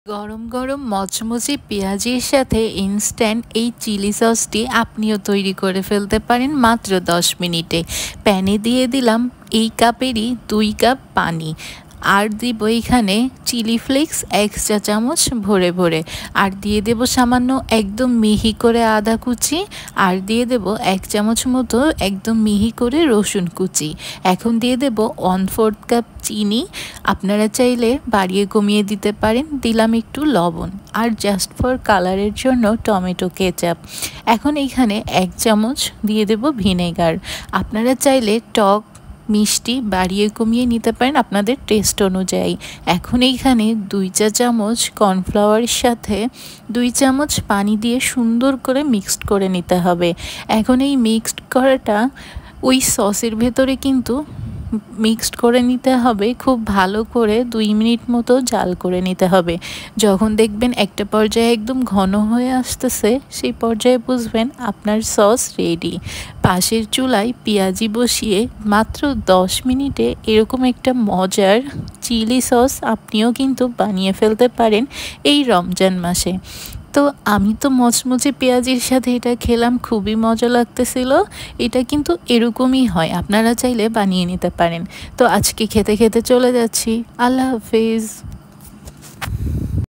গরম গরম মচমচে পেঁয়াজের সাথে ইনস্ট্যান্ট এই চিলি সসটি আপনিও তৈরি করে ফেলতে পারেন মাত্র 10 মিনিটে। প্যানে দিয়ে দিলাম এই কাপেরই 2 কাপ পানি, আর দিব এখানে চিলি ফ্লেক্স 1 চা চামচ ভরে ভরে, আর দিয়ে দেব সামান্য একদম মিহি করে আদা কুচি, আর দিয়ে দেব 1 চামচ মতো একদম মিহি করে রসুন কুচি। এখন দিয়ে দেব 1/4 কাপ চিনি, আপনারা চাইলে বাড়িয়ে কমিয়ে দিতে পারেন। দিলাম একটু লবণ, আর জাস্ট ফর কালারের জন্য টমেটো কেচাপ। এখন এখানে 1 চামচ দিয়ে দেব ভিনেগার। আপনারা চাইলে টক মিষ্টি বাড়িয়ে কমিয়ে নিতে পারেন আপনাদের টেস্ট অনুযায়ী। এখন এইখানে 2 চা চামচ কর্নফ্লাওয়ারের সাথে 2 চামচ পানি দিয়ে সুন্দর করে মিক্সড করে নিতে হবে। এখন এই মিক্সড করাটা ওই সসের ভেতরে কিন্তু মিক্সড করে নিতে হবে, খুব ভালো করে 2 মিনিট মতো জাল করে নিতে হবে। যখন দেখবেন একটা পর্যায়ে একদম ঘন হয়ে আসতেছে, সেই পর্যায়ে বুঝবেন আপনার সস রেডি। পাশের চুলায় পেঁয়াজি বসিয়ে মাত্র 10 মিনিটে এরকম একটা মজার চিলি সস আপনিও কিন্তু বানিয়ে ফেলতে পারেন এই রমজান মাসে। তো আমি তো মচমচে পেঁয়াজির সাথে এটা খেলাম, খুবই মজা লাগতেছিল। এটা কিন্তু এরকমই হয়, আপনারা চাইলে বানিয়ে নিতে পারেন। তো আজকে খেতে খেতে চলে যাচ্ছি। আল্লাহ হাফেজ।